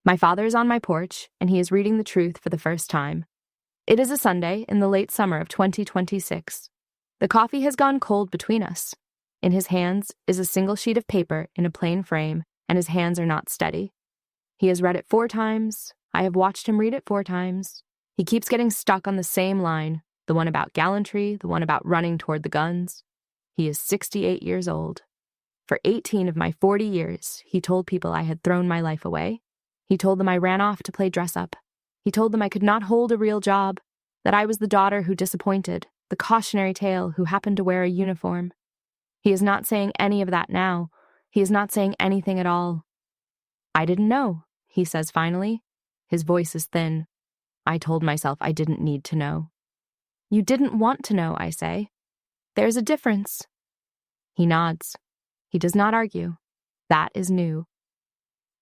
My father is on my porch, and he is reading the truth for the first time. It is a Sunday in the late summer of 2026. The coffee has gone cold between us. In his hands is a single sheet of paper in a plain frame, and his hands are not steady. He has read it 4 times. I have watched him read it 4 times. He keeps getting stuck on the same line, the one about gallantry, the one about running toward the guns. He is 68 years old. For 18 of my 40 years, he told people I had thrown my life away. He told them I ran off to play dress-up. He told them I could not hold a real job, that I was the daughter who disappointed, the cautionary tale who happened to wear a uniform. He is not saying any of that now. He is not saying anything at all. I didn't know, he says finally. His voice is thin. I told myself I didn't need to know. You didn't want to know, I say. There's a difference. He nods. He does not argue. That is new.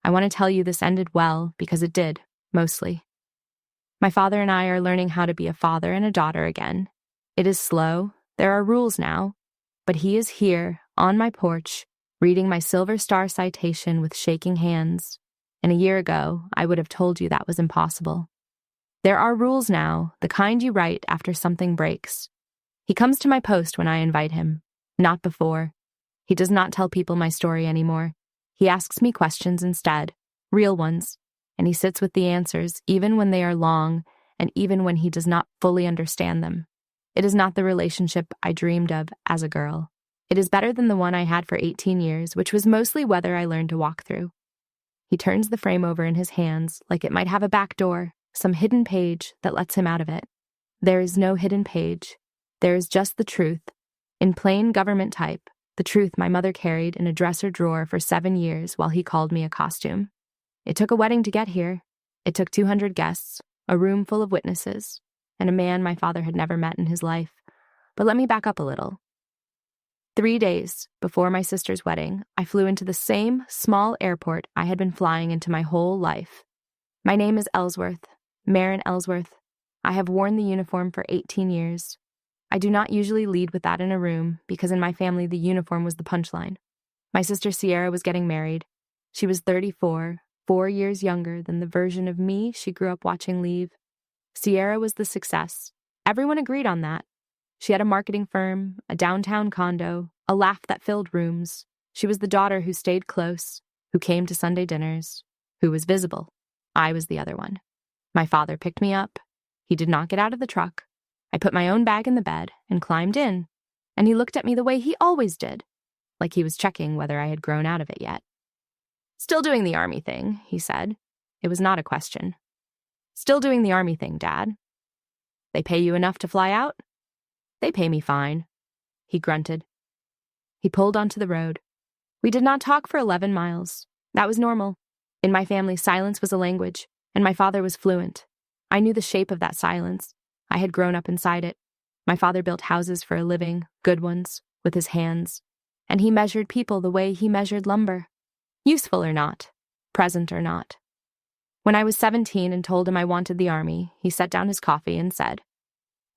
I want to tell you this ended well because it did, mostly. My father and I are learning how to be a father and a daughter again. It is slow. There are rules now. But he is here, on my porch, reading my Silver Star citation with shaking hands. And a year ago, I would have told you that was impossible. There are rules now, the kind you write after something breaks. He comes to my post when I invite him, not before. He does not tell people my story anymore. He asks me questions instead, real ones, and he sits with the answers even when they are long and even when he does not fully understand them. It is not the relationship I dreamed of as a girl. It is better than the one I had for 18 years, which was mostly whether I learned to walk through. He turns the frame over in his hands like it might have a back door, some hidden page that lets him out of it. There is no hidden page. There is just the truth, in plain government type, the truth my mother carried in a dresser drawer for 7 years while he called me a costume. It took a wedding to get here. It took 200 guests, a room full of witnesses, and a man my father had never met in his life. But let me back up a little. 3 days before my sister's wedding, I flew into the same small airport I had been flying into my whole life. My name is Ellsworth, Maren Ellsworth. I have worn the uniform for 18 years. I do not usually lead with that in a room because in my family the uniform was the punchline. My sister Sierra was getting married. She was 34, 4 years younger than the version of me she grew up watching leave. Sierra was the success. Everyone agreed on that. She had a marketing firm, a downtown condo, a laugh that filled rooms. She was the daughter who stayed close, who came to Sunday dinners, who was visible. I was the other one. My father picked me up. He did not get out of the truck. I put my own bag in the bed and climbed in, and he looked at me the way he always did, like he was checking whether I had grown out of it yet. Still doing the army thing, he said. It was not a question. Still doing the army thing, Dad. They pay you enough to fly out? They pay me fine, he grunted. He pulled onto the road. We did not talk for 11 miles. That was normal. In my family, silence was a language, and my father was fluent. I knew the shape of that silence. I had grown up inside it. My father built houses for a living, good ones, with his hands, and he measured people the way he measured lumber. Useful or not, present or not. When I was 17 and told him I wanted the army, he set down his coffee and said,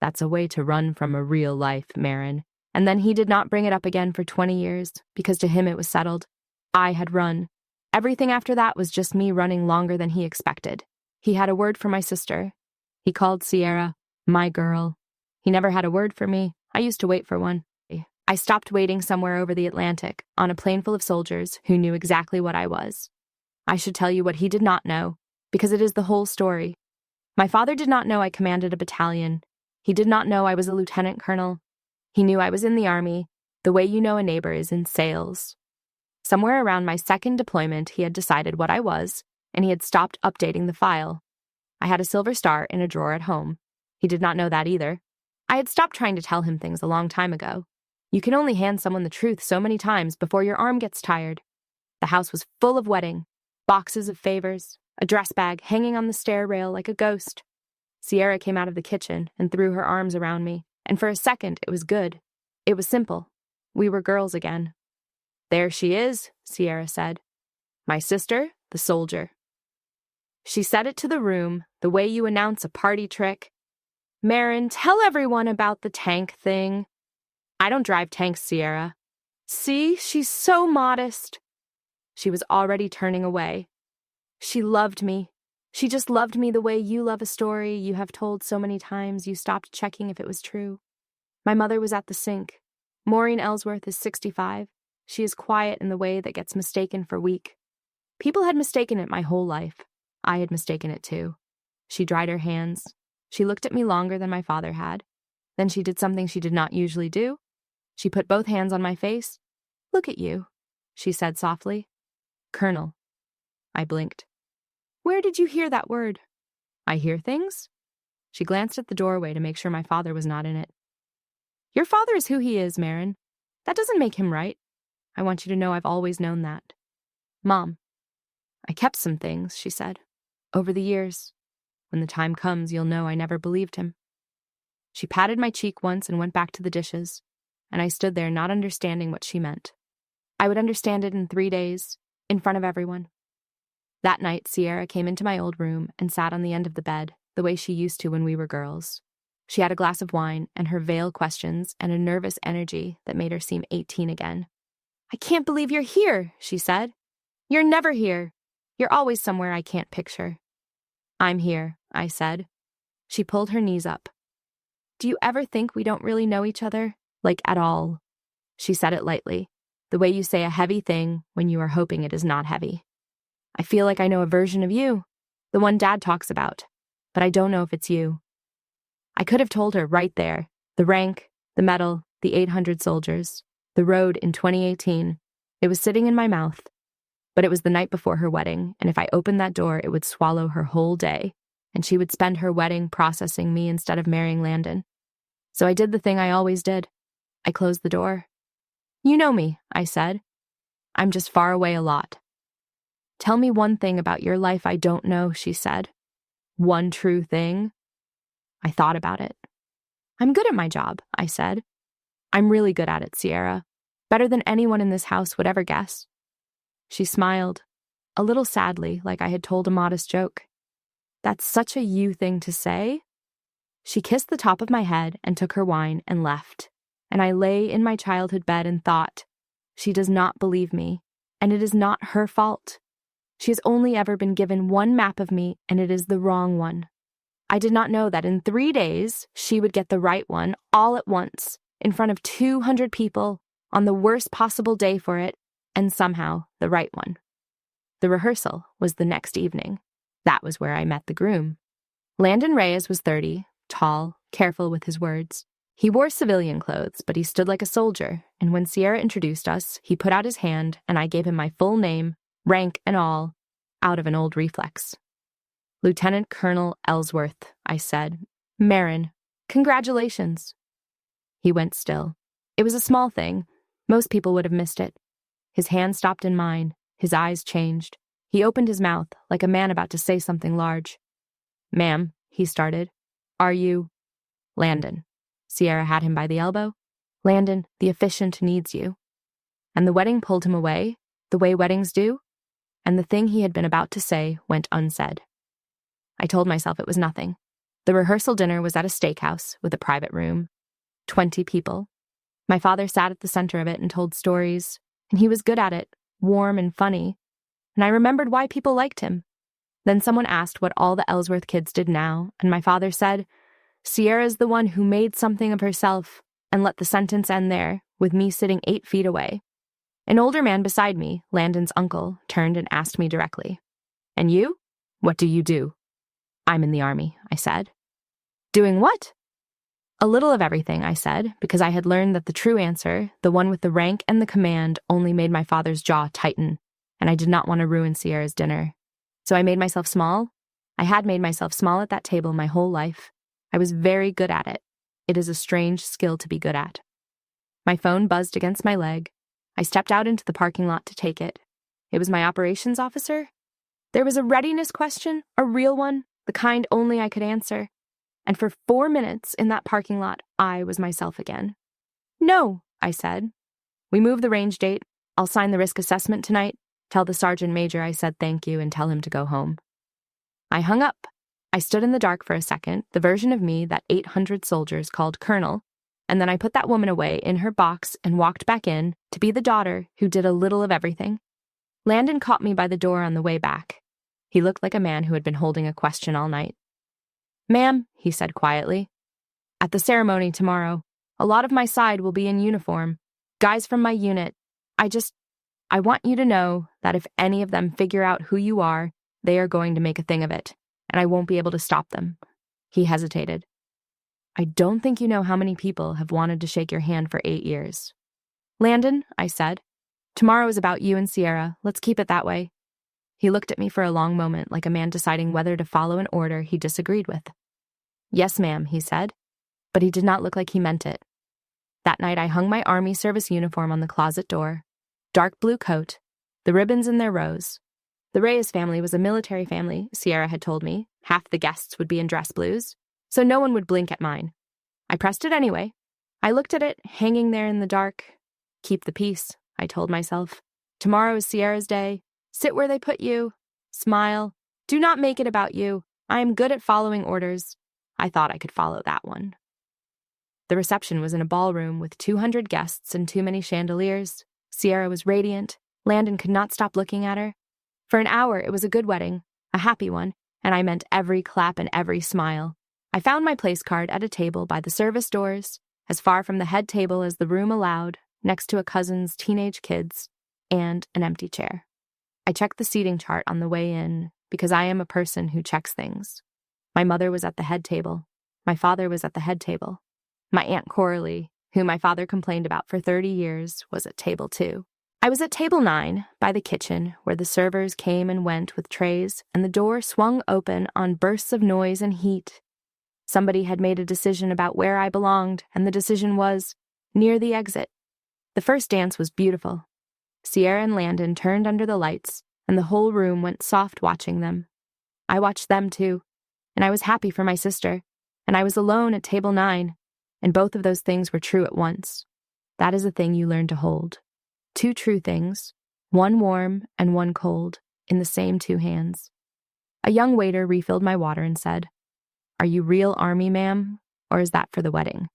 "That's a way to run from a real life, Maren." And then he did not bring it up again for 20 years, because to him it was settled. I had run. Everything after that was just me running longer than he expected. He had a word for my sister. He called Sierra my girl. He never had a word for me. I used to wait for one. I stopped waiting somewhere over the Atlantic, on a plane full of soldiers who knew exactly what I was. I should tell you what he did not know, because it is the whole story. My father did not know I commanded a battalion. He did not know I was a lieutenant colonel. He knew I was in the army, the way you know a neighbor is in sales. Somewhere around my second deployment, he had decided what I was, and he had stopped updating the file. I had a Silver Star in a drawer at home. He did not know that either. I had stopped trying to tell him things a long time ago. You can only hand someone the truth so many times before your arm gets tired. The house was full of wedding, boxes of favors, a dress bag hanging on the stair rail like a ghost. Sierra came out of the kitchen and threw her arms around me, and for a second it was good. It was simple. We were girls again. "There she is," Sierra said. "My sister, the soldier." She said it to the room, the way you announce a party trick. "Maren, tell everyone about the tank thing." "I don't drive tanks, Sierra." "See, she's so modest." She was already turning away. She loved me. She just loved me the way you love a story you have told so many times you stopped checking if it was true. My mother was at the sink. Maureen Ellsworth is 65. She is quiet in the way that gets mistaken for weak. People had mistaken it my whole life. I had mistaken it too. She dried her hands. She looked at me longer than my father had. Then she did something she did not usually do. She put both hands on my face. "Look at you," she said softly. "Colonel." I blinked. "Where did you hear that word?" "I hear things?" She glanced at the doorway to make sure my father was not in it. "Your father is who he is, Marin. That doesn't make him right. I want you to know I've always known that." "Mom." "I kept some things," she said. "Over the years. When the time comes, you'll know I never believed him." She patted my cheek once and went back to the dishes, and I stood there not understanding what she meant. I would understand it in 3 days, in front of everyone. That night, Sierra came into my old room and sat on the end of the bed, the way she used to when we were girls. She had a glass of wine and her veiled questions and a nervous energy that made her seem 18 again. "I can't believe you're here," she said. "You're never here. You're always somewhere I can't picture." "I'm here," I said. She pulled her knees up. "Do you ever think we don't really know each other? Like, at all?" She said it lightly, the way you say a heavy thing when you are hoping it is not heavy. "I feel like I know a version of you, the one Dad talks about, but I don't know if it's you." I could have told her right there, the rank, the medal, the 800 soldiers, the road in 2018. It was sitting in my mouth. But it was the night before her wedding, and if I opened that door, it would swallow her whole day, and she would spend her wedding processing me instead of marrying Landon. So I did the thing I always did. I closed the door. "You know me," I said. "I'm just far away a lot." "Tell me one thing about your life I don't know," she said. "One true thing?" I thought about it. "I'm good at my job," I said. "I'm really good at it, Sierra. Better than anyone in this house would ever guess." She smiled, a little sadly, like I had told a modest joke. "That's such a you thing to say." She kissed the top of my head and took her wine and left, and I lay in my childhood bed and thought, she does not believe me, and it is not her fault. She has only ever been given one map of me, and it is the wrong one. I did not know that in 3 days, she would get the right one all at once, in front of 200 people, on the worst possible day for it, and somehow the right one. The rehearsal was the next evening. That was where I met the groom. Landon Reyes was 30, tall, careful with his words. He wore civilian clothes, but he stood like a soldier, and when Sierra introduced us, he put out his hand and I gave him my full name, rank and all, out of an old reflex. "Lieutenant Colonel Ellsworth," I said. "Marin, congratulations." He went still. It was a small thing. Most people would have missed it. His hand stopped in mine. His eyes changed. He opened his mouth, like a man about to say something large. "Ma'am," he started. "Are you—" "Landon." Sierra had him by the elbow. "Landon, the efficient needs you." And the wedding pulled him away, the way weddings do, and the thing he had been about to say went unsaid. I told myself it was nothing. The rehearsal dinner was at a steakhouse with a private room. 20 people. My father sat at the center of it and told stories, and he was good at it, warm and funny, and I remembered why people liked him. Then someone asked what all the Ellsworth kids did now, and my father said, "Sierra's the one who made something of herself," and let the sentence end there, with me sitting 8 feet away. An older man beside me, Landon's uncle, turned and asked me directly, "And you? What do you do?" "I'm in the army," I said. "Doing what?" "A little of everything," I said, because I had learned that the true answer, the one with the rank and the command, only made my father's jaw tighten, and I did not want to ruin Sierra's dinner. So I made myself small. I had made myself small at that table my whole life. I was very good at it. It is a strange skill to be good at. My phone buzzed against my leg. I stepped out into the parking lot to take it. It was my operations officer. There was a readiness question, a real one, the kind only I could answer. And for 4 minutes in that parking lot, I was myself again. "No," I said. "We move the range date. I'll sign the risk assessment tonight. Tell the sergeant major I said thank you and tell him to go home." I hung up. I stood in the dark for a second, the version of me that 800 soldiers called Colonel, and then I put that woman away in her box and walked back in to be the daughter who did a little of everything. Landon caught me by the door on the way back. He looked like a man who had been holding a question all night. "Ma'am," he said quietly, "at the ceremony tomorrow, a lot of my side will be in uniform. Guys from my unit. I want you to know that if any of them figure out who you are, they are going to make a thing of it, and I won't be able to stop them." He hesitated. "I don't think you know how many people have wanted to shake your hand for 8 years. Landon," I said, "tomorrow is about you and Sierra. Let's keep it that way." He looked at me for a long moment like a man deciding whether to follow an order he disagreed with. "Yes, ma'am," he said, but he did not look like he meant it. That night I hung my Army service uniform on the closet door. Dark blue coat, the ribbons in their rows. The Reyes family was a military family, Sierra had told me. Half the guests would be in dress blues, so no one would blink at mine. I pressed it anyway. I looked at it, hanging there in the dark. Keep the peace, I told myself. Tomorrow is Sierra's day. Sit where they put you. Smile. Do not make it about you. I am good at following orders. I thought I could follow that one. The reception was in a ballroom with 200 guests and too many chandeliers. Sierra was radiant. Landon could not stop looking at her. For an hour, it was a good wedding, a happy one, and I meant every clap and every smile. I found my place card at a table by the service doors, as far from the head table as the room allowed, next to a cousin's teenage kids, and an empty chair. I checked the seating chart on the way in, because I am a person who checks things. My mother was at the head table. My father was at the head table. My Aunt Coralie, who my father complained about for 30 years, was at table 2. I was at table 9, by the kitchen, where the servers came and went with trays, and the door swung open on bursts of noise and heat. Somebody had made a decision about where I belonged, and the decision was near the exit. The first dance was beautiful. Sierra and Landon turned under the lights, and the whole room went soft watching them. I watched them too, and I was happy for my sister, and I was alone at table 9, and both of those things were true at once. That is a thing you learn to hold. 2 true things, one warm and one cold, in the same 2 hands. A young waiter refilled my water and said, "Are you real Army, ma'am, or is that for the wedding?"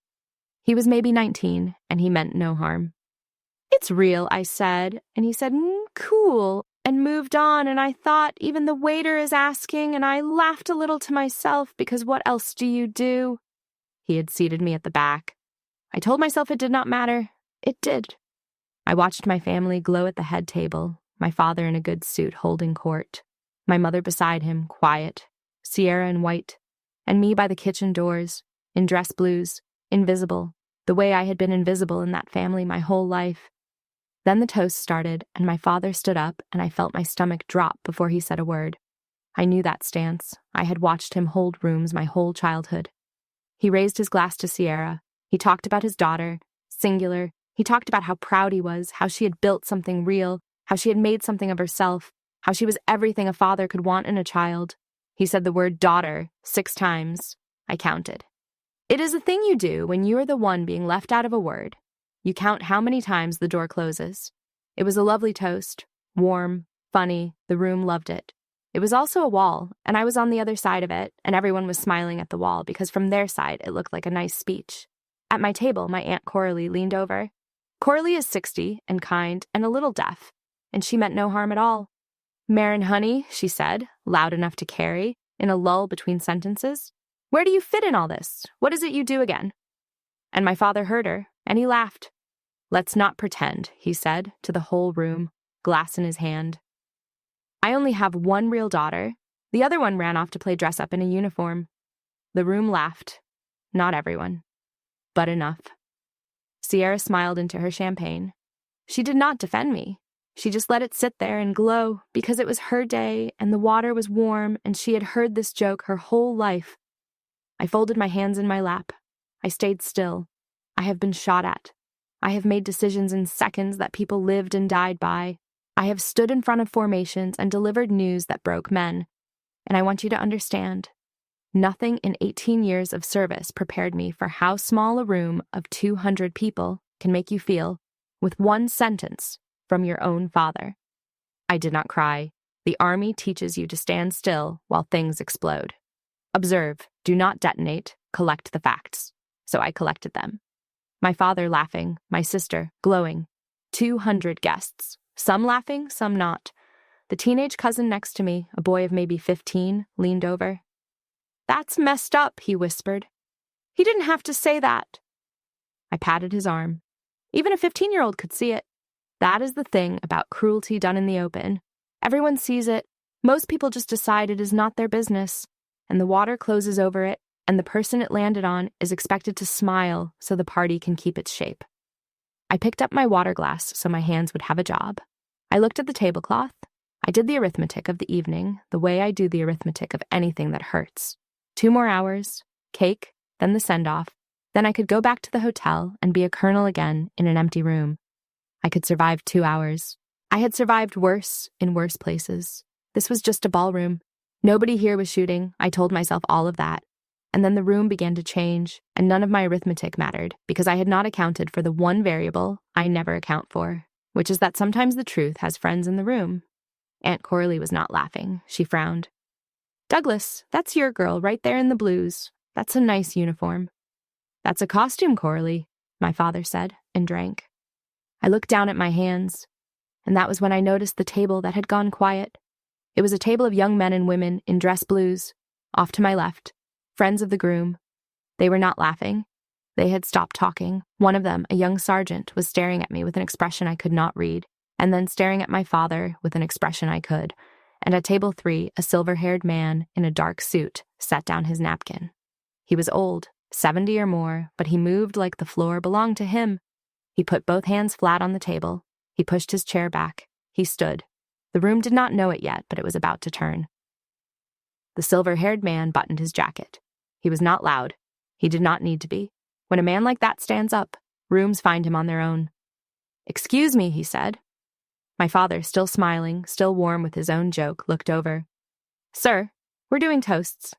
He was maybe 19, and he meant no harm. "It's real," I said, and he said, "Cool," and moved on, and I thought, even the waiter is asking, and I laughed a little to myself, because what else do you do? He had seated me at the back. I told myself it did not matter. It did. I watched my family glow at the head table, my father in a good suit holding court, my mother beside him, quiet, Sierra in white, and me by the kitchen doors, in dress blues, invisible, the way I had been invisible in that family my whole life. Then the toast started, and my father stood up, and I felt my stomach drop before he said a word. I knew that stance. I had watched him hold rooms my whole childhood. He raised his glass to Sierra. He talked about his daughter, singular. He talked about how proud he was, how she had built something real, how she had made something of herself, how she was everything a father could want in a child. He said the word daughter 6 times. I counted. It is a thing you do when you are the one being left out of a word. You count how many times the door closes. It was a lovely toast, warm, funny, the room loved it. It was also a wall, and I was on the other side of it, and everyone was smiling at the wall because from their side it looked like a nice speech. At my table, my Aunt Coralie leaned over. Coralie is 60 and kind and a little deaf, and she meant no harm at all. "Marin, honey," she said, loud enough to carry, in a lull between sentences. "Where do you fit in all this? What is it you do again?" And my father heard her, and he laughed. "Let's not pretend," he said, to the whole room, glass in his hand. "I only have one real daughter. The other one ran off to play dress-up in a uniform." The room laughed. Not everyone, but enough. Sierra smiled into her champagne. She did not defend me. She just let it sit there and glow because it was her day and the water was warm and she had heard this joke her whole life. I folded my hands in my lap. I stayed still. I have been shot at. I have made decisions in seconds that people lived and died by. I have stood in front of formations and delivered news that broke men. And I want you to understand, nothing in 18 years of service prepared me for how small a room of 200 people can make you feel with one sentence from your own father. I did not cry. The Army teaches you to stand still while things explode. Observe, do not detonate, collect the facts. So I collected them. My father laughing, my sister glowing. 200 guests, some laughing, some not. The teenage cousin next to me, a boy of maybe 15, leaned over. "That's messed up," he whispered. "He didn't have to say that." I patted his arm. Even a 15-year-old could see it. That is the thing about cruelty done in the open. Everyone sees it. Most people just decide it is not their business, and the water closes over it, and the person it landed on is expected to smile so the party can keep its shape. I picked up my water glass so my hands would have a job. I looked at the tablecloth. I did the arithmetic of the evening the way I do the arithmetic of anything that hurts. 2 more hours, cake, then the send-off. Then I could go back to the hotel and be a colonel again in an empty room. I could survive 2 hours. I had survived worse in worse places. This was just a ballroom. Nobody here was shooting. I told myself all of that. And then the room began to change, and none of my arithmetic mattered because I had not accounted for the one variable I never account for, which is that sometimes the truth has friends in the room. Aunt Coralie was not laughing. She frowned. "Douglas, that's your girl right there in the blues. That's a nice uniform." "That's a costume, Coralie," my father said, and drank. I looked down at my hands, and that was when I noticed the table that had gone quiet. It was a table of young men and women in dress blues, off to my left, friends of the groom. They were not laughing. They had stopped talking. One of them, a young sergeant, was staring at me with an expression I could not read, and then staring at my father with an expression I could. And at table 3, a silver-haired man in a dark suit set down his napkin. He was old, 70 or more, but he moved like the floor belonged to him. He put both hands flat on the table. He pushed his chair back. He stood. The room did not know it yet, but it was about to turn. The silver-haired man buttoned his jacket. He was not loud. He did not need to be. When a man like that stands up, rooms find him on their own. "Excuse me," he said. My father, still smiling, still warm with his own joke, looked over. "Sir, we're doing toasts."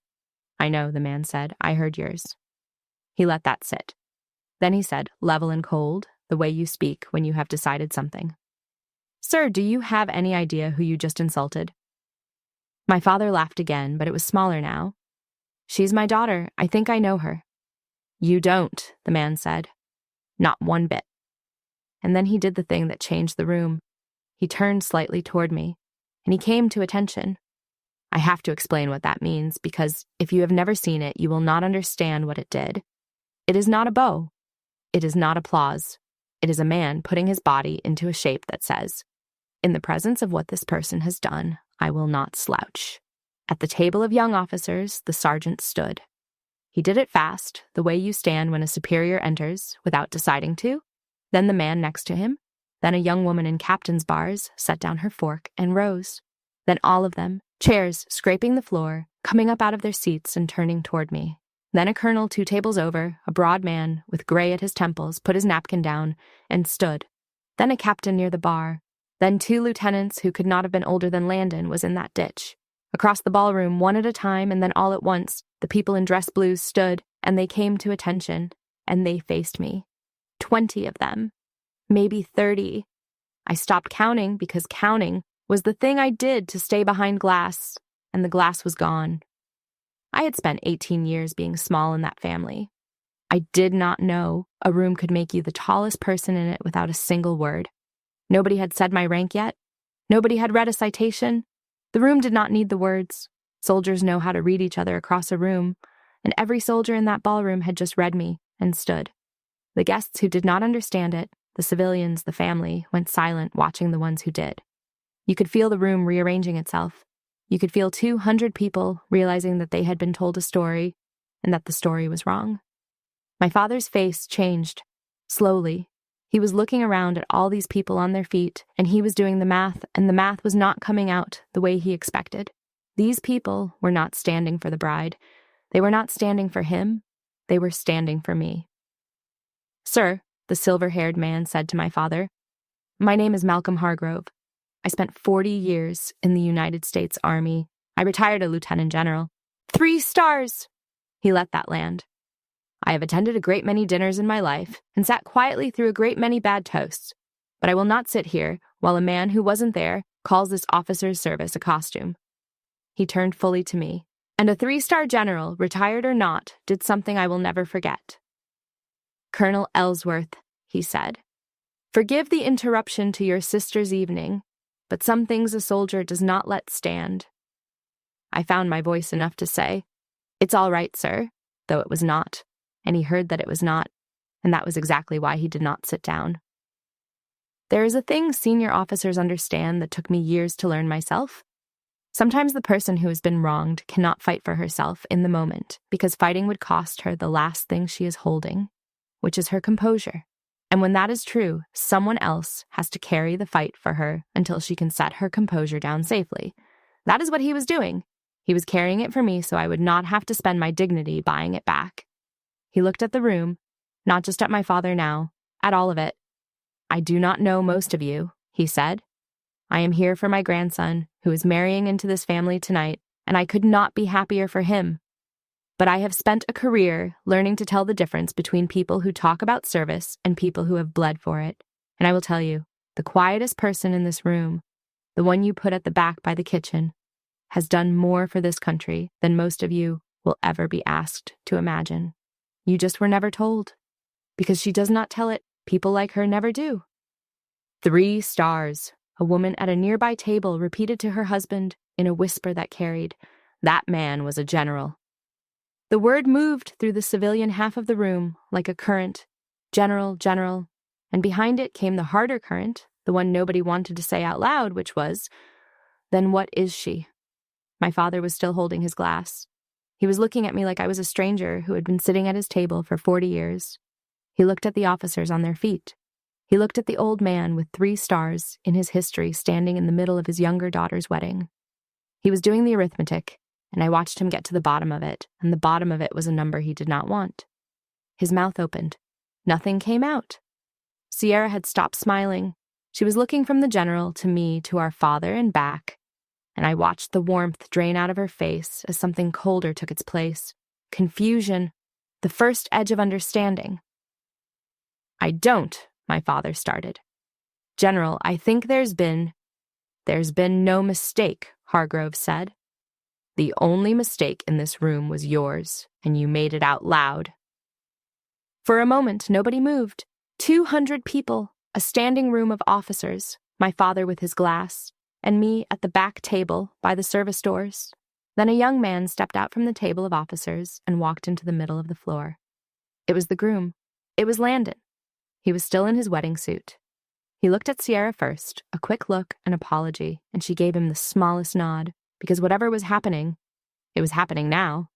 "I know," the man said. "I heard yours." He let that sit. Then he said, level and cold, the way you speak when you have decided something. "Sir, do you have any idea who you just insulted?" My father laughed again, but it was smaller now. "She's my daughter. I think I know her." "You don't," the man said. "Not one bit." And then he did the thing that changed the room. He turned slightly toward me, and he came to attention. I have to explain what that means, because if you have never seen it, you will not understand what it did. It is not a bow. It is not applause. It is a man putting his body into a shape that says, "In the presence of what this person has done, I will not slouch." At the table of young officers, the sergeant stood. He did it fast, the way you stand when a superior enters, without deciding to. Then the man next to him. Then a young woman in captain's bars set down her fork and rose. Then all of them, chairs scraping the floor, coming up out of their seats and turning toward me. Then a colonel 2 tables over, a broad man with gray at his temples, put his napkin down and stood. Then a captain near the bar. Then 2 lieutenants who could not have been older than Landon was in that ditch. Across the ballroom, one at a time and then all at once, the people in dress blues stood, and they came to attention, and they faced me. 20 of them. Maybe 30. I stopped counting because counting was the thing I did to stay behind glass, and the glass was gone. I had spent 18 years being small in that family. I did not know a room could make you the tallest person in it without a single word. Nobody had said my rank yet. Nobody had read a citation. The room did not need the words. Soldiers know how to read each other across a room, and every soldier in that ballroom had just read me and stood. The guests who did not understand it, the civilians, the family, went silent watching the ones who did. You could feel the room rearranging itself. You could feel 200 people realizing that they had been told a story and that the story was wrong. My father's face changed, slowly. He was looking around at all these people on their feet, and he was doing the math, and the math was not coming out the way he expected. These people were not standing for the bride. They were not standing for him. They were standing for me. "Sir," the silver-haired man said to my father, "my name is Malcolm Hargrove. I spent 40 years in the United States Army. I retired a lieutenant general. 3 stars! He let that land. I have attended a great many dinners in my life and sat quietly through a great many bad toasts, but I will not sit here while a man who wasn't there calls this officer's service a costume." He turned fully to me, and a 3-star general, retired or not, did something I will never forget. "Colonel Ellsworth," he said, "forgive the interruption to your sister's evening. but some things a soldier does not let stand. I found my voice enough to say, "It's all right, sir," though it was not, and he heard that it was not, and that was exactly why he did not sit down. There is a thing senior officers understand that took me years to learn myself. Sometimes the person who has been wronged cannot fight for herself in the moment because fighting would cost her the last thing she is holding, which is her composure. And when that is true, someone else has to carry the fight for her until she can set her composure down safely. That is what he was doing. He was carrying it for me so I would not have to spend my dignity buying it back. He looked at the room, not just at my father now, at all of it. "I do not know most of you," he said. "I am here for my grandson, who is marrying into this family tonight, and I could not be happier for him. But I have spent a career learning to tell the difference between people who talk about service and people who have bled for it. And I will tell you, the quietest person in this room, the one you put at the back by the kitchen, has done more for this country than most of you will ever be asked to imagine. You just were never told. Because she does not tell it, people like her never do." 3 stars, a woman at a nearby table repeated to her husband in a whisper that carried, "That man was a general." The word moved through the civilian half of the room like a current, "General, general," and behind it came the harder current, the one nobody wanted to say out loud, which was, "Then what is she?" My father was still holding his glass. He was looking at me like I was a stranger who had been sitting at his table for 40 years. He looked at the officers on their feet. He looked at the old man with 3 stars in his history standing in the middle of his younger daughter's wedding. He was doing the arithmetic, and I watched him get to the bottom of it, and the bottom of it was a number he did not want. His mouth opened. Nothing came out. Sierra had stopped smiling. She was looking from the general to me to our father and back, and I watched the warmth drain out of her face as something colder took its place. Confusion, the first edge of understanding. "I don't," my father started. "General, I think there's been no mistake," Hargrove said. "The only mistake in this room was yours, and you made it out loud." For a moment, nobody moved. 200 people, a standing room of officers, my father with his glass, and me at the back table by the service doors. Then a young man stepped out from the table of officers and walked into the middle of the floor. It was the groom. It was Landon. He was still in his wedding suit. He looked at Sierra first, a quick look, an apology, and she gave him the smallest nod, because whatever was happening, it was happening now.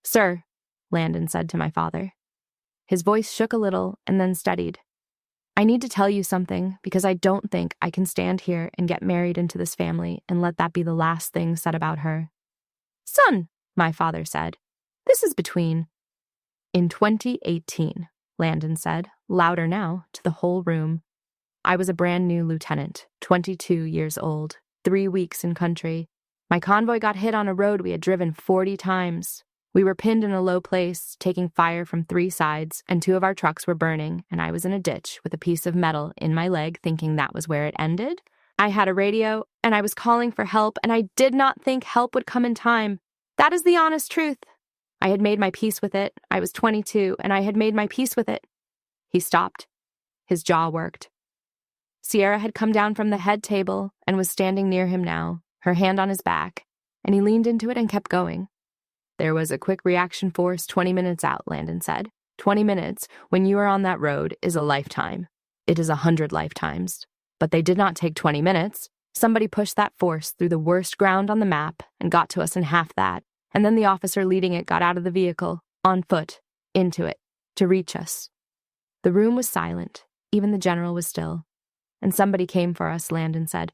"Sir," Landon said to my father. His voice shook a little and then steadied. "I need to tell you something, because I don't think I can stand here and get married into this family and let that be the last thing said about her." "Son," my father said, "this is between—" "In 2018, Landon said, louder now, to the whole room. "I was a brand new lieutenant, 22 years old, 3 weeks in country. My convoy got hit on a road we had driven 40 times. We were pinned in a low place, taking fire from 3 sides, and 2 of our trucks were burning, and I was in a ditch with a piece of metal in my leg thinking that was where it ended. I had a radio, and I was calling for help, and I did not think help would come in time. That is the honest truth. I had made my peace with it. I was 22, and I had made my peace with it." He stopped. His jaw worked. Sierra had come down from the head table and was standing near him now, her hand on his back, and he leaned into it and kept going. "There was a quick reaction force 20 minutes out," Landon said. 20 minutes, when you are on that road, is a lifetime. It is 100 lifetimes. But they did not take 20 minutes. Somebody pushed that force through the worst ground on the map and got to us in half that. And then the officer leading it got out of the vehicle, on foot, into it, to reach us. The room was silent. Even the general was still. And somebody came for us, Landon said.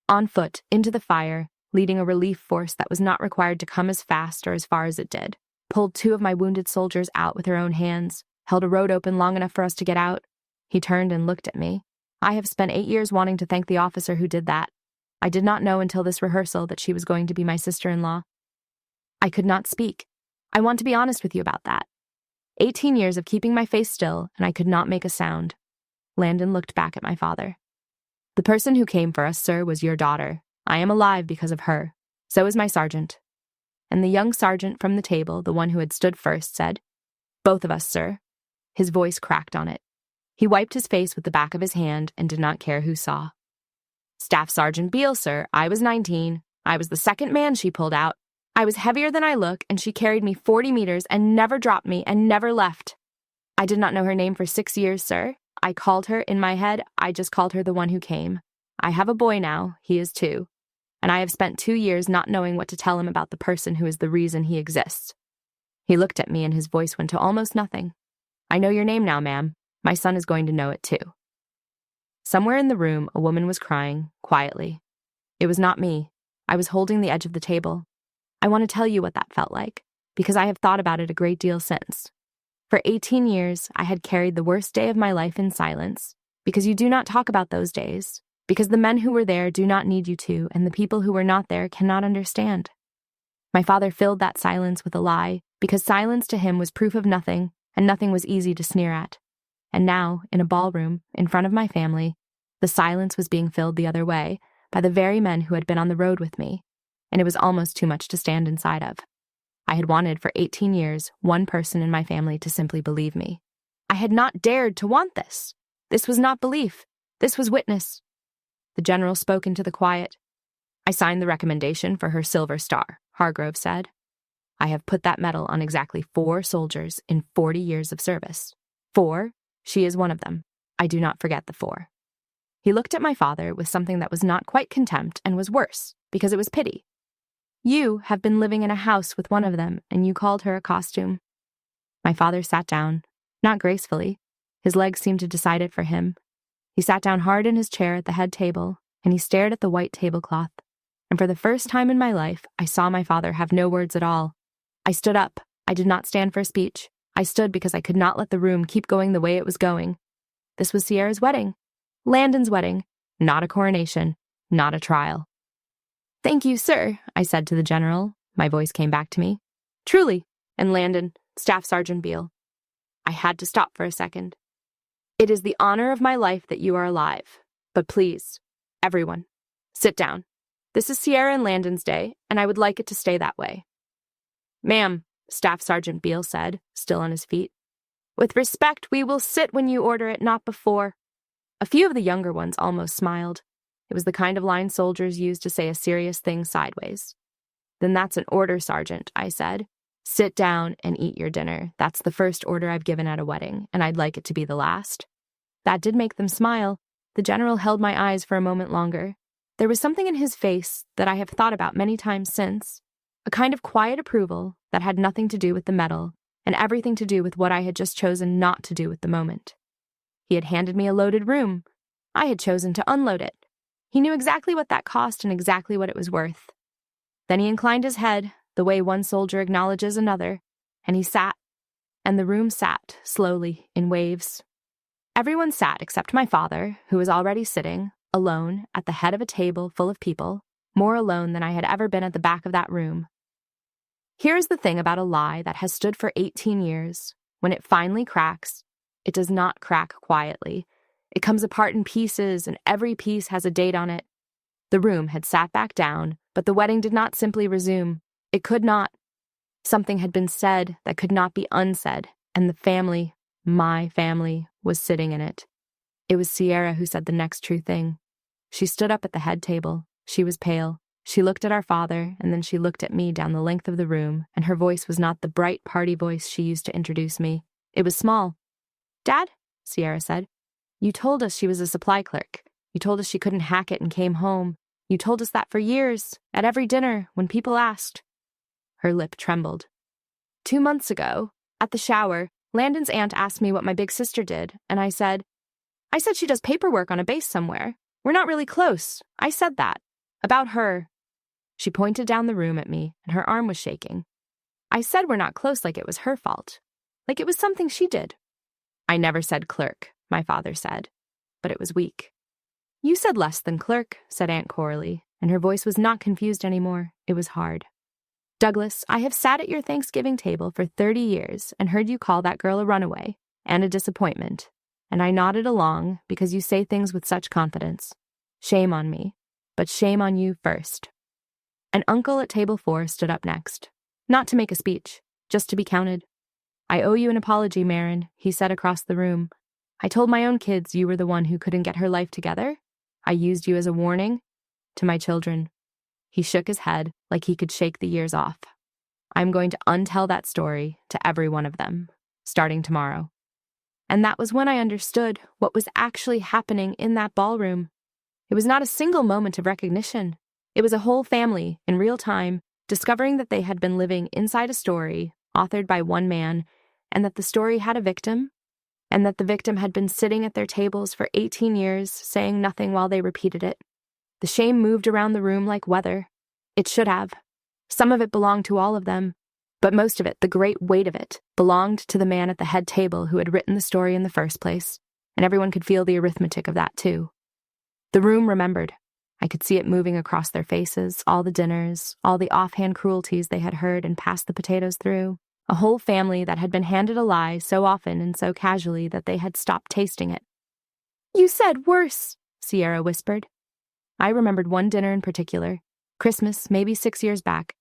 On foot, into the fire, leading a relief force that was not required to come as fast or as far as it did. Pulled 2 of my wounded soldiers out with her own hands. Held a road open long enough for us to get out. He turned and looked at me. I have spent 8 years wanting to thank the officer who did that. I did not know until this rehearsal that she was going to be my sister-in-law. I could not speak. I want to be honest with you about that. 18 years of keeping my face still, and I could not make a sound. Landon looked back at my father. The person who came for us, sir, was your daughter. I am alive because of her. So is my sergeant. And the young sergeant from the table, the one who had stood first, said, Both of us, sir. His voice cracked on it. He wiped his face with the back of his hand and did not care who saw. Staff Sergeant Beale, sir. I was 19. I was the second man she pulled out. I was heavier than I look, and she carried me 40 meters and never dropped me and never left. I did not know her name for 6 years, sir. I called her, in my head, I just called her the one who came. I have a boy now, he is 2. And I have spent 2 years not knowing what to tell him about the person who is the reason he exists. He looked at me and his voice went to almost nothing. I know your name now, ma'am. My son is going to know it too. Somewhere in the room, a woman was crying, quietly. It was not me. I was holding the edge of the table. I want to tell you what that felt like, because I have thought about it a great deal since. For 18 years, I had carried the worst day of my life in silence, because you do not talk about those days, because the men who were there do not need you to, and the people who were not there cannot understand. My father filled that silence with a lie, because silence to him was proof of nothing, and nothing was easy to sneer at. And now, in a ballroom, in front of my family, the silence was being filled the other way by the very men who had been on the road with me, and it was almost too much to stand inside of. I had wanted for 18 years one person in my family to simply believe me. I had not dared to want this. This was not belief. This was witness. The general spoke into the quiet. I signed the recommendation for her Silver Star, Hargrove said. I have put that medal on exactly 4 soldiers in 40 years of service. 4, she is one of them. I do not forget the 4. He looked at my father with something that was not quite contempt and was worse, because it was pity. You have been living in a house with one of them, and you called her a costume. My father sat down, not gracefully. His legs seemed to decide it for him. He sat down hard in his chair at the head table, and he stared at the white tablecloth. And for the first time in my life, I saw my father have no words at all. I stood up. I did not stand for a speech. I stood because I could not let the room keep going the way it was going. This was Sierra's wedding. Landon's wedding. Not a coronation. Not a trial. Thank you, sir, I said to the general. My voice came back to me. Truly. And Landon, Staff Sergeant Beale. I had to stop for a second. It is the honor of my life that you are alive. But please, everyone, sit down. This is Sierra and Landon's day, and I would like it to stay that way. Ma'am, Staff Sergeant Beale said, still on his feet. With respect, we will sit when you order it, not before. A few of the younger ones almost smiled. It was the kind of line soldiers used to say a serious thing sideways. Then that's an order, Sergeant, I said. Sit down and eat your dinner. That's the first order I've given at a wedding, and I'd like it to be the last. That did make them smile. The general held my eyes for a moment longer. There was something in his face that I have thought about many times since, a kind of quiet approval that had nothing to do with the medal and everything to do with what I had just chosen not to do at the moment. He had handed me a loaded room. I had chosen to unload it. He knew exactly what that cost and exactly what it was worth. Then he inclined his head, the way one soldier acknowledges another, and he sat, and the room sat, slowly, in waves. Everyone sat except my father, who was already sitting, alone, at the head of a table full of people, more alone than I had ever been at the back of that room. Here is the thing about a lie that has stood for 18 years. When it finally cracks, it does not crack quietly. It comes apart in pieces, and every piece has a date on it. The room had sat back down, but the wedding did not simply resume. It could not. Something had been said that could not be unsaid, and the family, my family, was sitting in it. It was Sierra who said the next true thing. She stood up at the head table. She was pale. She looked at our father, and then she looked at me down the length of the room, and her voice was not the bright party voice she used to introduce me. It was small. Dad, Sierra said, you told us she was a supply clerk. You told us she couldn't hack it and came home. You told us that for years, at every dinner, when people asked. Her lip trembled. 2 months ago, at the shower, Landon's aunt asked me what my big sister did, and I said she does paperwork on a base somewhere. We're not really close. I said that. About her. She pointed down the room at me, and her arm was shaking. I said we're not close like it was her fault. Like it was something she did. I never said clerk, my father said, but it was weak. You said less than clerk, said Aunt Coralie, and her voice was not confused anymore. It was hard. Douglas, I have sat at your Thanksgiving table for 30 years and heard you call that girl a runaway and a disappointment, and I nodded along because you say things with such confidence. Shame on me, but shame on you first. An uncle at table 4 stood up next, not to make a speech, just to be counted. I owe you an apology, Marin, he said across the room. I told my own kids you were the one who couldn't get her life together, I used you as a warning to my children." He shook his head like he could shake the years off. "I'm going to untell that story to every one of them, starting tomorrow." And that was when I understood what was actually happening in that ballroom. It was not a single moment of recognition. It was a whole family, in real time, discovering that they had been living inside a story authored by one man, and that the story had a victim, and that the victim had been sitting at their tables for 18 years, saying nothing while they repeated it. The shame moved around the room like weather. It should have. Some of it belonged to all of them, but most of it, the great weight of it, belonged to the man at the head table who had written the story in the first place, and everyone could feel the arithmetic of that too. The room remembered. I could see it moving across their faces, all the dinners, all the offhand cruelties they had heard and passed the potatoes through. A whole family that had been handed a lie so often and so casually that they had stopped tasting it. "You said worse," Sierra whispered. I remembered one dinner in particular, Christmas, maybe 6 years back.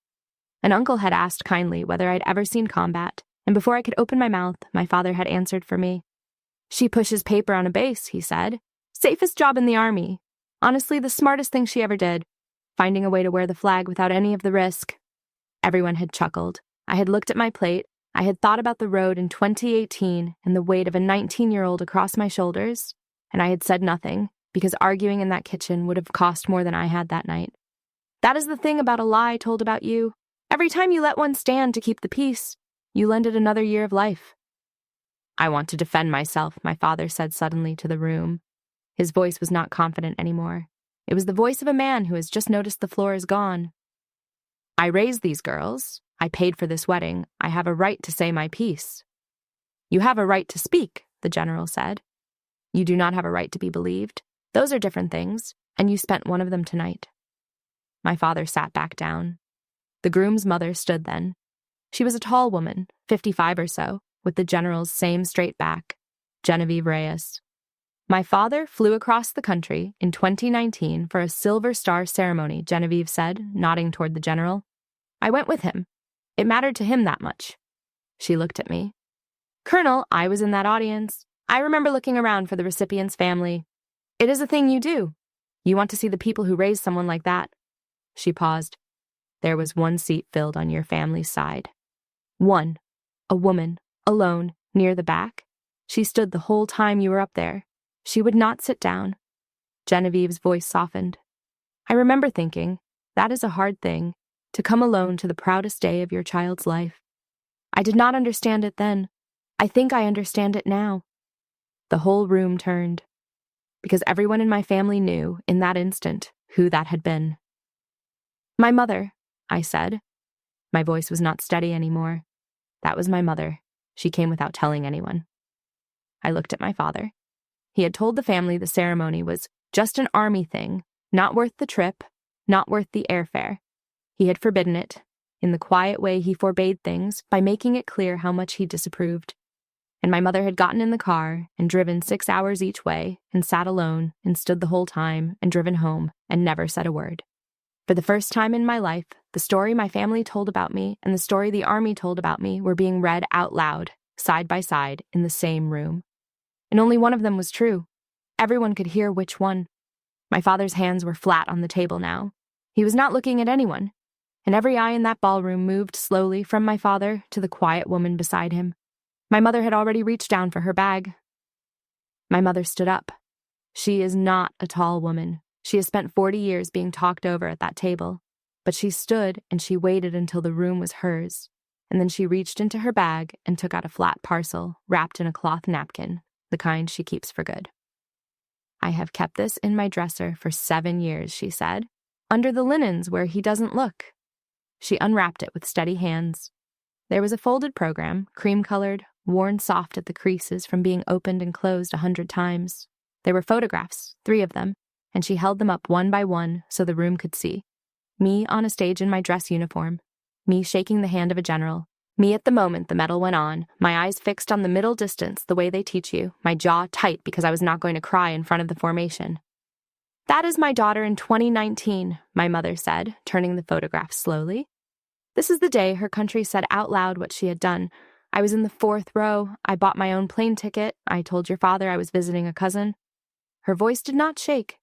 An uncle had asked kindly whether I'd ever seen combat, and before I could open my mouth, my father had answered for me. "She pushes paper on a base," he said. "Safest job in the army. Honestly, the smartest thing she ever did, finding a way to wear the flag without any of the risk." Everyone had chuckled. I had looked at my plate. I had thought about the road in 2018 and the weight of a 19-year-old across my shoulders, and I had said nothing, because arguing in that kitchen would have cost more than I had that night. That is the thing about a lie told about you. Every time you let one stand to keep the peace, you lend it another year of life. "I want to defend myself," my father said suddenly to the room. His voice was not confident anymore. It was the voice of a man who has just noticed the floor is gone. "I raised these girls. I paid for this wedding. I have a right to say my piece." "You have a right to speak," the general said. "You do not have a right to be believed. Those are different things, and you spent one of them tonight." My father sat back down. The groom's mother stood then. She was a tall woman, 55 or so, with the general's same straight back, Genevieve Reyes. "My father flew across the country in 2019 for a Silver Star ceremony," Genevieve said, nodding toward the general. "I went with him. It mattered to him that much." She looked at me. "Colonel, I was in that audience. I remember looking around for the recipient's family. It is a thing you do. You want to see the people who raised someone like that." She paused. "There was one seat filled on your family's side. One. A woman, alone, near the back. She stood the whole time you were up there. She would not sit down." Genevieve's voice softened. "I remember thinking, that is a hard thing, to come alone to the proudest day of your child's life. I did not understand it then. I think I understand it now." The whole room turned, because everyone in my family knew, in that instant, who that had been. "My mother," I said. My voice was not steady anymore. That was my mother. She came without telling anyone. I looked at my father. He had told the family the ceremony was just an army thing, not worth the trip, not worth the airfare. He had forbidden it, in the quiet way he forbade things, by making it clear how much he disapproved. And my mother had gotten in the car and driven 6 hours each way and sat alone and stood the whole time and driven home and never said a word. For the first time in my life, the story my family told about me and the story the army told about me were being read out loud, side by side, in the same room. And only one of them was true. Everyone could hear which one. My father's hands were flat on the table now. He was not looking at anyone, and every eye in that ballroom moved slowly from my father to the quiet woman beside him. My mother had already reached down for her bag. My mother stood up. She is not a tall woman. She has spent 40 years being talked over at that table. But she stood and she waited until the room was hers, and then she reached into her bag and took out a flat parcel wrapped in a cloth napkin, the kind she keeps for good. "I have kept this in my dresser for 7 years," she said, "under the linens where he doesn't look." She unwrapped it with steady hands. There was a folded program, cream-colored, worn soft at the creases from being opened and closed 100 times. There were photographs, 3 of them, and she held them up one by one so the room could see. Me on a stage in my dress uniform, me shaking the hand of a general, me at the moment the medal went on, my eyes fixed on the middle distance the way they teach you, my jaw tight because I was not going to cry in front of the formation. "That is my daughter in 2019, my mother said, turning the photograph slowly. This is the day her country said out loud what she had done. I was in the 4th row. I bought my own plane ticket. I told your father I was visiting a cousin." Her voice did not shake.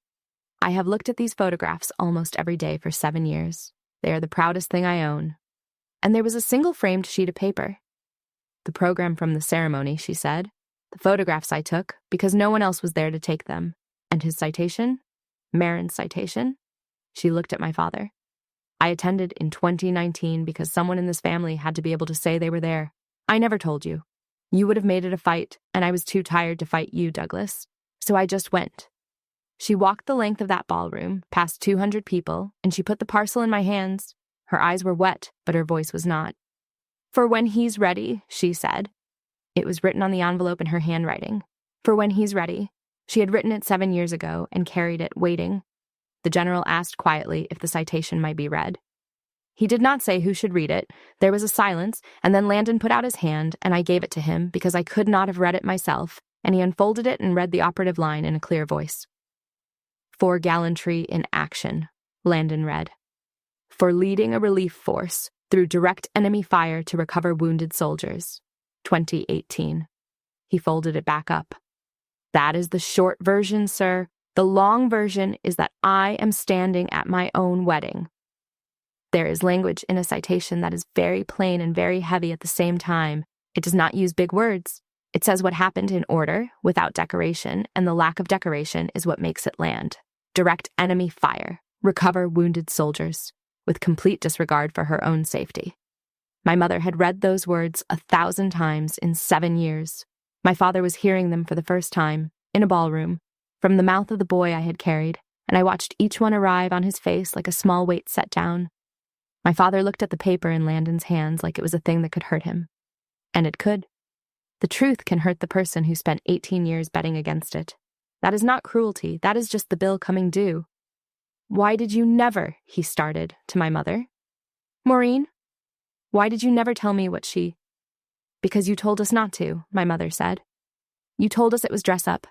I have looked at these photographs almost every day for 7 years. They are the proudest thing I own. And there was a single framed sheet of paper. The program from the ceremony, she said. The photographs I took, because no one else was there to take them. And his citation? Marin's citation? She looked at my father. I attended in 2019 because someone in this family had to be able to say they were there. I never told you. You would have made it a fight, and I was too tired to fight you, Douglas. So I just went. She walked the length of that ballroom, past 200 people, and she put the parcel in my hands. Her eyes were wet, but her voice was not. For when he's ready, she said. It was written on the envelope in her handwriting. For when he's ready. She had written it 7 years ago and carried it, waiting. The general asked quietly if the citation might be read. He did not say who should read it. There was a silence, and then Landon put out his hand, and I gave it to him because I could not have read it myself, and he unfolded it and read the operative line in a clear voice. For gallantry in action, Landon read. For leading a relief force through direct enemy fire to recover wounded soldiers, 2018. He folded it back up. That is the short version, sir. The long version is that I am standing at my own wedding. There is language in a citation that is very plain and very heavy at the same time. It does not use big words. It says what happened in order, without decoration, and the lack of decoration is what makes it land. Direct enemy fire. Recover wounded soldiers. With complete disregard for her own safety. My mother had read those words 1,000 times in 7 years. My father was hearing them for the first time, in a ballroom, from the mouth of the boy I had carried, and I watched each one arrive on his face like a small weight set down. My father looked at the paper in Landon's hands like it was a thing that could hurt him. And it could. The truth can hurt the person who spent 18 years betting against it. That is not cruelty, that is just the bill coming due. Why did you never, he started, to my mother. Maureen, why did you never tell me what she... Because you told us not to, my mother said. You told us it was dress up,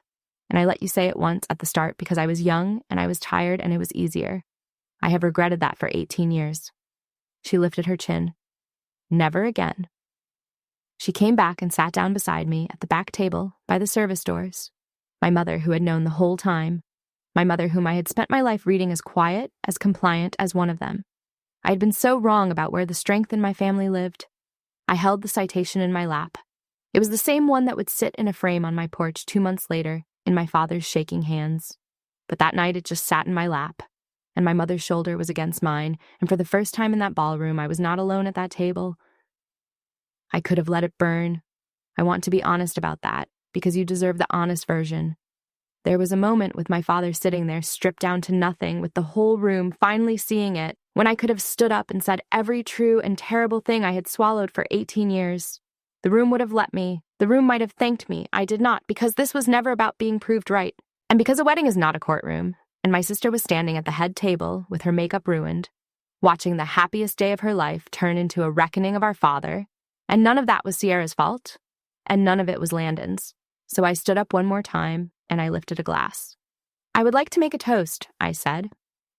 and I let you say it once at the start because I was young and I was tired and it was easier. I have regretted that for 18 years. She lifted her chin. Never again. She came back and sat down beside me at the back table by the service doors. My mother, who had known the whole time. My mother, whom I had spent my life reading as quiet, as compliant as one of them. I had been so wrong about where the strength in my family lived. I held the citation in my lap. It was the same one that would sit in a frame on my porch 2 months later, in my father's shaking hands. But that night it just sat in my lap, and my mother's shoulder was against mine, and for the first time in that ballroom I was not alone at that table. I could have let it burn. I want to be honest about that, because you deserve the honest version. There was a moment with my father sitting there stripped down to nothing, with the whole room finally seeing it, when I could have stood up and said every true and terrible thing I had swallowed for 18 years. The room would have let me. The room might have thanked me. I did not, because this was never about being proved right. And because a wedding is not a courtroom, and my sister was standing at the head table with her makeup ruined, watching the happiest day of her life turn into a reckoning of our father, and none of that was Sierra's fault, and none of it was Landon's. So I stood up one more time, and I lifted a glass. I would like to make a toast, I said.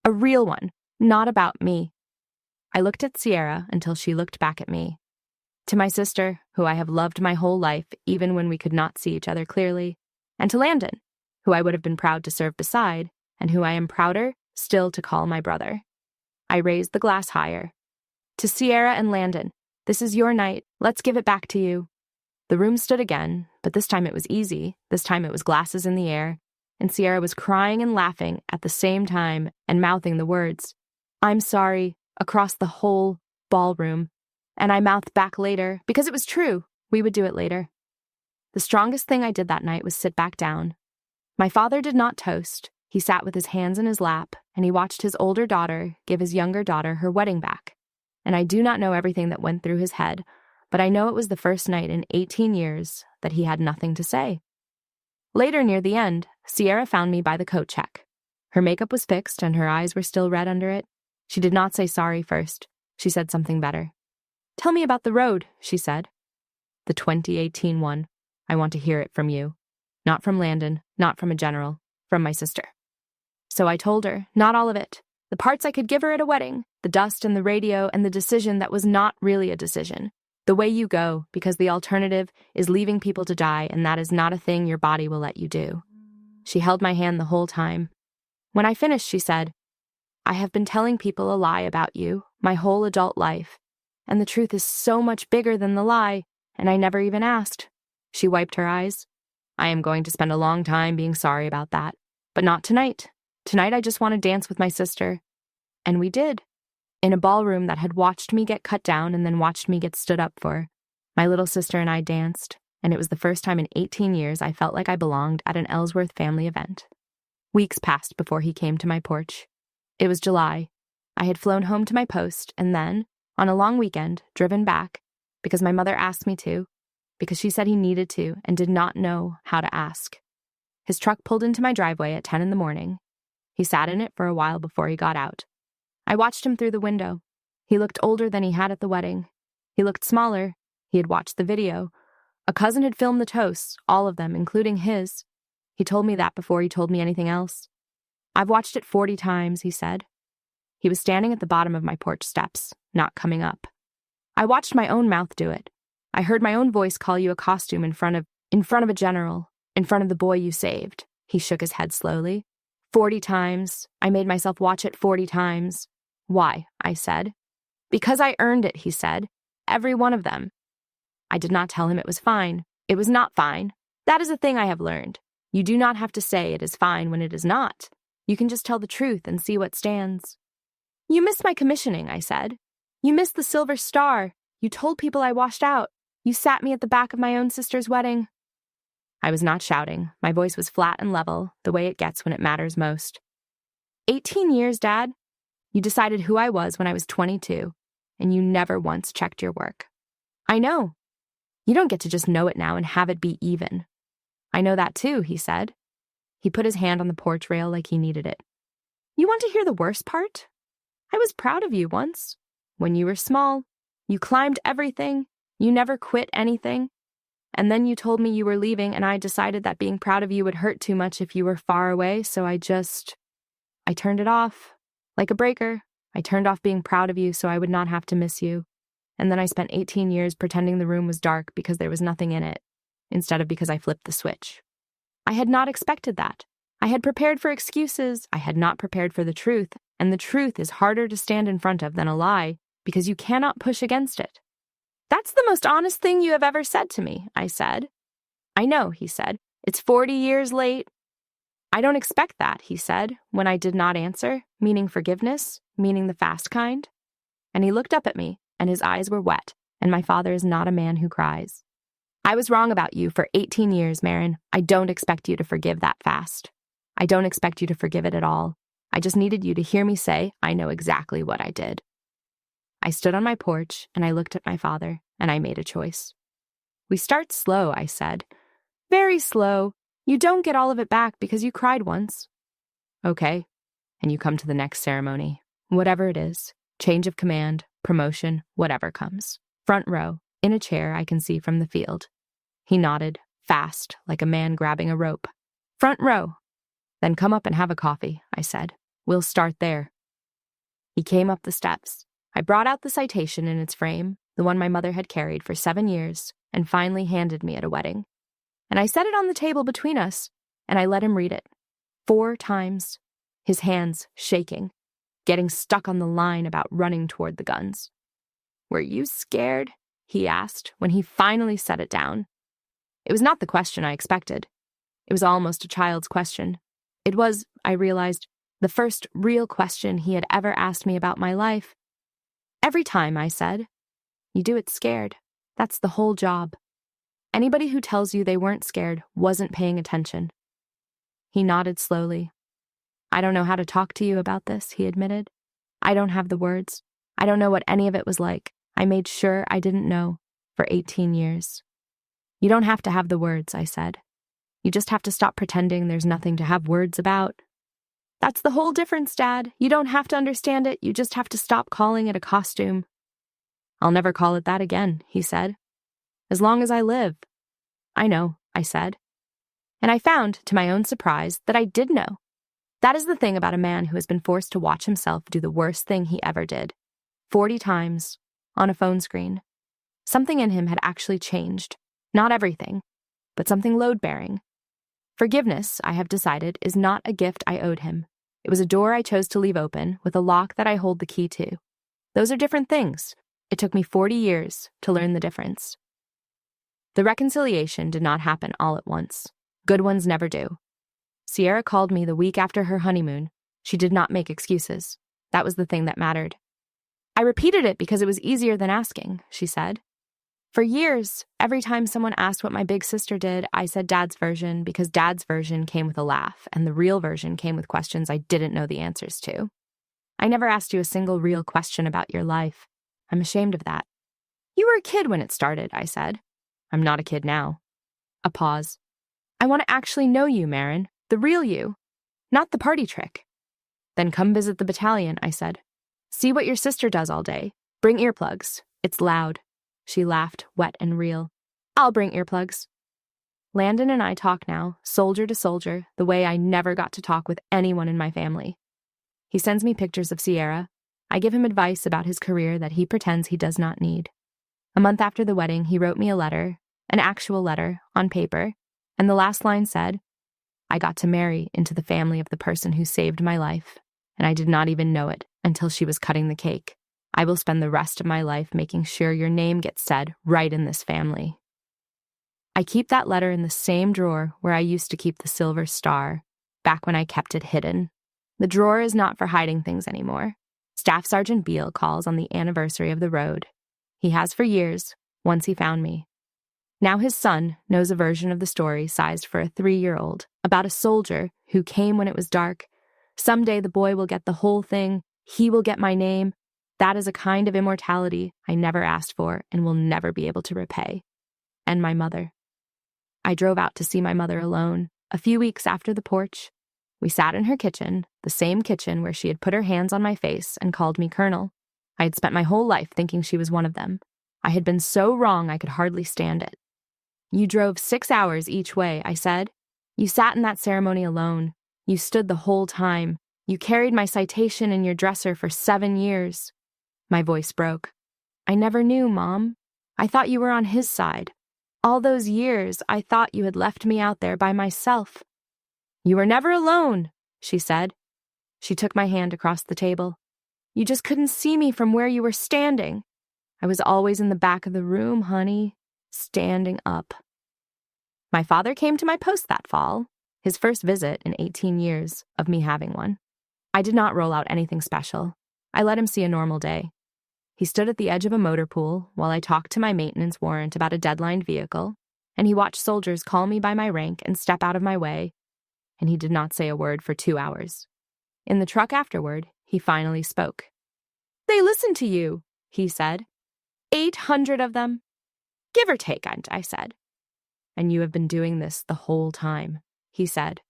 A real one, not about me. I looked at Sierra until she looked back at me. To my sister, who I have loved my whole life, even when we could not see each other clearly, and to Landon, who I would have been proud to serve beside, and who I am prouder still to call my brother. I raised the glass higher. To Sierra and Landon, this is your night. Let's give it back to you. The room stood again, but this time it was easy. This time it was glasses in the air, and Sierra was crying and laughing at the same time and mouthing the words, I'm sorry, across the whole ballroom. And I mouthed back later, because it was true. We would do it later. The strongest thing I did that night was sit back down. My father did not toast. He sat with his hands in his lap, and he watched his older daughter give his younger daughter her wedding back. And I do not know everything that went through his head, but I know it was the first night in 18 years that he had nothing to say. Later, near the end, Sierra found me by the coat check. Her makeup was fixed and her eyes were still red under it. She did not say sorry first. She said something better. Tell me about the road, she said. The 2018 one. I want to hear it from you. Not from Landon, not from a general, from my sister. So I told her, not all of it. The parts I could give her at a wedding, the dust and the radio and the decision that was not really a decision. The way you go, because the alternative is leaving people to die, and that is not a thing your body will let you do. She held my hand the whole time. When I finished, she said, "I have been telling people a lie about you my whole adult life, and the truth is so much bigger than the lie, and I never even asked." She wiped her eyes. "I am going to spend a long time being sorry about that, but not tonight. Tonight I just want to dance with my sister." And we did. In a ballroom that had watched me get cut down and then watched me get stood up for. My little sister and I danced, and it was the first time in 18 years I felt like I belonged at an Ellsworth family event. Weeks passed before he came to my porch. It was July. I had flown home to my post and then, on a long weekend, driven back, because my mother asked me to, because she said he needed to and did not know how to ask. His truck pulled into my driveway at 10 in the morning. He sat in it for a while before he got out. I watched him through the window. He looked older than he had at the wedding. He looked smaller. He had watched the video. A cousin had filmed the toasts, all of them, including his. He told me that before he told me anything else. "I've watched it 40 times, he said. He was standing at the bottom of my porch steps, not coming up. "I watched my own mouth do it. I heard my own voice call you a costume in front of a general, in front of the boy you saved." He shook his head slowly. 40 times. I made myself watch it 40 times. "Why?" I said. "Because I earned it," he said. "Every one of them." I did not tell him it was fine. It was not fine. That is a thing I have learned. You do not have to say it is fine when it is not. You can just tell the truth and see what stands. "You missed my commissioning," I said. "You missed the Silver Star. You told people I washed out. You sat me at the back of my own sister's wedding." I was not shouting. My voice was flat and level, the way it gets when it matters most. 18 years, Dad. You decided who I was when I was 22, and you never once checked your work. I know. You don't get to just know it now and have it be even. I know that too, he said. He put his hand on the porch rail like he needed it. You want to hear the worst part? I was proud of you once. When you were small, you climbed everything. You never quit anything. And then you told me you were leaving, and I decided that being proud of you would hurt too much if you were far away, so I turned it off. Like a breaker, I turned off being proud of you so I would not have to miss you. And then I spent 18 years pretending the room was dark because there was nothing in it, instead of because I flipped the switch. I had not expected that. I had prepared for excuses. I had not prepared for the truth, and the truth is harder to stand in front of than a lie because you cannot push against it. That's the most honest thing you have ever said to me, I said. I know, he said. It's 40 years late. I don't expect that, he said, when I did not answer, meaning forgiveness, meaning the fast kind. And he looked up at me, and his eyes were wet, and my father is not a man who cries. I was wrong about you for 18 years, Marin. I don't expect you to forgive that fast. I don't expect you to forgive it at all. I just needed you to hear me say, I know exactly what I did. I stood on my porch, and I looked at my father, and I made a choice. We start slow, I said. Very slow. You don't get all of it back because you cried once. Okay. And you come to the next ceremony. Whatever it is. Change of command, promotion, whatever comes. Front row, in a chair I can see from the field. He nodded, fast, like a man grabbing a rope. Front row. Then come up and have a coffee, I said. We'll start there. He came up the steps. I brought out the citation in its frame, the one my mother had carried for 7 years, and finally handed me at a wedding. And I set it on the table between us, and I let him read it. 4 times. His hands shaking, getting stuck on the line about running toward the guns. Were you scared? He asked when he finally set it down. It was not the question I expected. It was almost a child's question. It was, I realized, the first real question he had ever asked me about my life. Every time, I said. You do it scared. That's the whole job. Anybody who tells you they weren't scared wasn't paying attention. He nodded slowly. I don't know how to talk to you about this, he admitted. I don't have the words. I don't know what any of it was like. I made sure I didn't know for 18 years. You don't have to have the words, I said. You just have to stop pretending there's nothing to have words about. That's the whole difference, Dad. You don't have to understand it. You just have to stop calling it a costume. I'll never call it that again, he said. As long as I live. I know, I said. And I found, to my own surprise, that I did know. That is the thing about a man who has been forced to watch himself do the worst thing he ever did. 40 times, on a phone screen. Something in him had actually changed. Not everything, but something load-bearing. Forgiveness, I have decided, is not a gift I owed him. It was a door I chose to leave open with a lock that I hold the key to. Those are different things. It took me 40 years to learn the difference. The reconciliation did not happen all at once. Good ones never do. Sierra called me the week after her honeymoon. She did not make excuses. That was the thing that mattered. I repeated it because it was easier than asking, she said. For years, every time someone asked what my big sister did, I said Dad's version because Dad's version came with a laugh, and the real version came with questions I didn't know the answers to. I never asked you a single real question about your life. I'm ashamed of that. You were a kid when it started, I said. I'm not a kid now. A pause. I want to actually know you, Marin, the real you, not the party trick. Then come visit the battalion, I said. See what your sister does all day. Bring earplugs. It's loud. She laughed, wet and real. I'll bring earplugs. Landon and I talk now, soldier to soldier, the way I never got to talk with anyone in my family. He sends me pictures of Sierra. I give him advice about his career that he pretends he does not need. A month after the wedding, he wrote me a letter, an actual letter, on paper, and the last line said, I got to marry into the family of the person who saved my life, and I did not even know it until she was cutting the cake. I will spend the rest of my life making sure your name gets said right in this family. I keep that letter in the same drawer where I used to keep the silver star, back when I kept it hidden. The drawer is not for hiding things anymore. Staff Sergeant Beale calls on the anniversary of the road. He has for years, once he found me. Now his son knows a version of the story sized for a 3-year-old, about a soldier who came when it was dark. Someday the boy will get the whole thing. He will get my name. That is a kind of immortality I never asked for and will never be able to repay. And my mother. I drove out to see my mother alone, a few weeks after the porch. We sat in her kitchen, the same kitchen where she had put her hands on my face and called me Colonel. I had spent my whole life thinking she was one of them. I had been so wrong I could hardly stand it. You drove 6 hours each way, I said. You sat in that ceremony alone. You stood the whole time. You carried my citation in your dresser for 7 years. My voice broke. I never knew, Mom. I thought you were on his side. All those years, I thought you had left me out there by myself. You were never alone, she said. She took my hand across the table. You just couldn't see me from where you were standing. I was always in the back of the room, honey, standing up. My father came to my post that fall, his first visit in 18 years of me having one. I did not roll out anything special. I let him see a normal day. He stood at the edge of a motor pool while I talked to my maintenance warrant about a deadlined vehicle, and he watched soldiers call me by my rank and step out of my way, and he did not say a word for 2 hours. In the truck afterward, he finally spoke. They listen to you, he said. 800 of them. Give or take, I said. And you have been doing this the whole time, he said.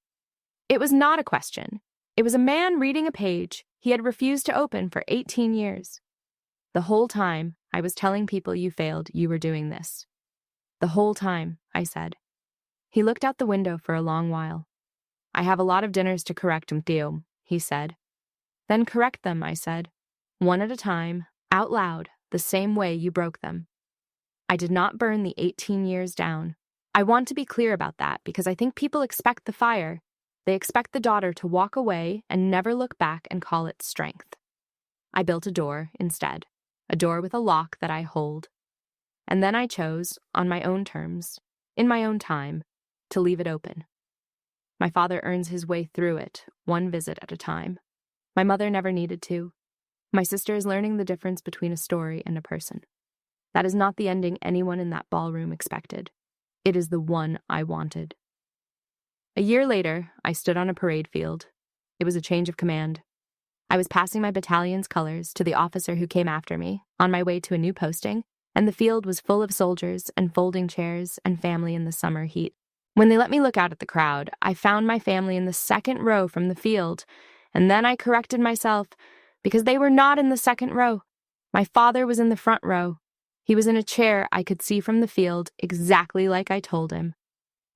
It was not a question. It was a man reading a page he had refused to open for 18 years. The whole time I was telling people you failed, you were doing this. The whole time, I said. He looked out the window for a long while. I have a lot of dinners to correct, Theo, he said. Then correct them, I said. One at a time, out loud, the same way you broke them. I did not burn the 18 years down. I want to be clear about that because I think people expect the fire. They expect the daughter to walk away and never look back and call it strength. I built a door instead, a door with a lock that I hold. And then I chose, on my own terms, in my own time, to leave it open. My father earns his way through it, one visit at a time. My mother never needed to. My sister is learning the difference between a story and a person. That is not the ending anyone in that ballroom expected. It is the one I wanted. A year later, I stood on a parade field. It was a change of command. I was passing my battalion's colors to the officer who came after me, on my way to a new posting, and the field was full of soldiers and folding chairs and family in the summer heat. When they let me look out at the crowd, I found my family in the second row from the field, and then I corrected myself because they were not in the second row. My father was in the front row. He was in a chair I could see from the field exactly like I told him.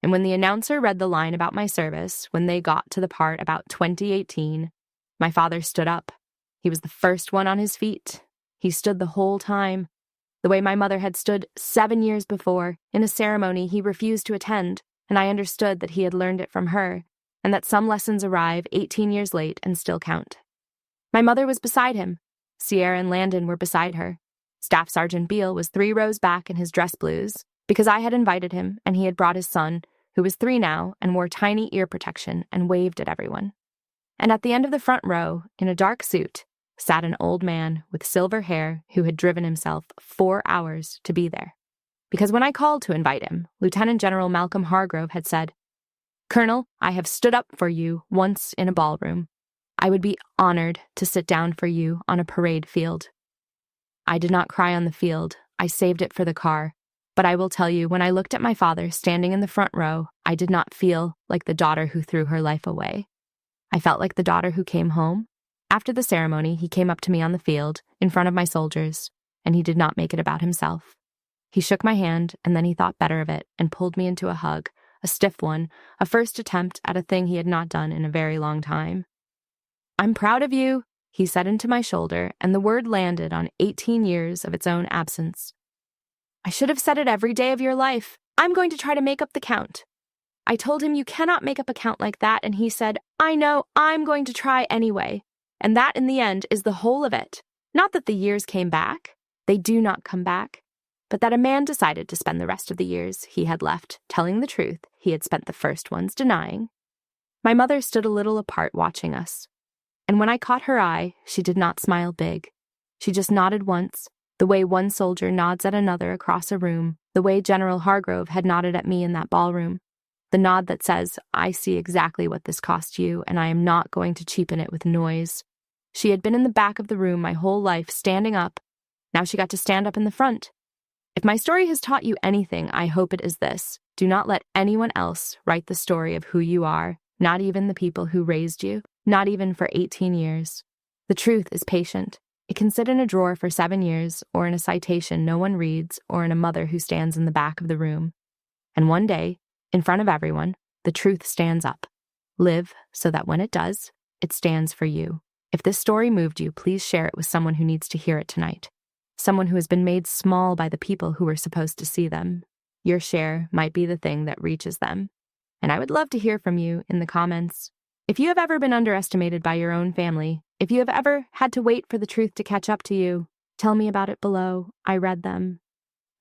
And when the announcer read the line about my service, when they got to the part about 2018, my father stood up. He was the first one on his feet. He stood the whole time. The way my mother had stood 7 years before, in a ceremony he refused to attend, and I understood that he had learned it from her. and that some lessons arrive 18 years late and still count. My mother was beside him. Sierra and Landon were beside her. Staff Sergeant Beale was 3 rows back in his dress blues because I had invited him and he had brought his son, who was 3 now and wore tiny ear protection and waved at everyone. And at the end of the front row, in a dark suit, sat an old man with silver hair who had driven himself 4 hours to be there. Because when I called to invite him, Lieutenant General Malcolm Hargrove had said, "Colonel, I have stood up for you once in a ballroom. I would be honored to sit down for you on a parade field." I did not cry on the field. I saved it for the car. But I will tell you, when I looked at my father standing in the front row, I did not feel like the daughter who threw her life away. I felt like the daughter who came home. After the ceremony, he came up to me on the field, in front of my soldiers, and he did not make it about himself. He shook my hand, and then he thought better of it and pulled me into a hug, a stiff one, a first attempt at a thing he had not done in a very long time. "I'm proud of you," he said into my shoulder, and the word landed on 18 years of its own absence. "I should have said it every day of your life. I'm going to try to make up the count." I told him, "You cannot make up a count like that," and he said, "I know, I'm going to try anyway." And that, in the end, is the whole of it. Not that the years came back. They do not come back. But that a man decided to spend the rest of the years he had left telling the truth he had spent the first ones denying. My mother stood a little apart watching us. And when I caught her eye, she did not smile big. She just nodded once, the way one soldier nods at another across a room, the way General Hargrove had nodded at me in that ballroom. The nod that says, "I see exactly what this cost you, and I am not going to cheapen it with noise." She had been in the back of the room my whole life, standing up. Now she got to stand up in the front. If my story has taught you anything, I hope it is this. Do not let anyone else write the story of who you are, not even the people who raised you, not even for 18 years. The truth is patient. It can sit in a drawer for 7 years, or in a citation no one reads, or in a mother who stands in the back of the room. And one day, in front of everyone, the truth stands up. Live so that when it does, it stands for you. If this story moved you, please share it with someone who needs to hear it tonight. Someone who has been made small by the people who were supposed to see them. Your share might be the thing that reaches them. And I would love to hear from you in the comments. If you have ever been underestimated by your own family, if you have ever had to wait for the truth to catch up to you, tell me about it below. I read them.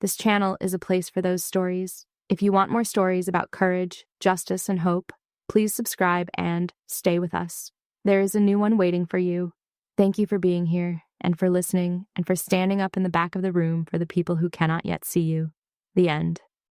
This channel is a place for those stories. If you want more stories about courage, justice, and hope, please subscribe and stay with us. There is a new one waiting for you. Thank you for being here, and for listening, and for standing up in the back of the room for the people who cannot yet see you. The end.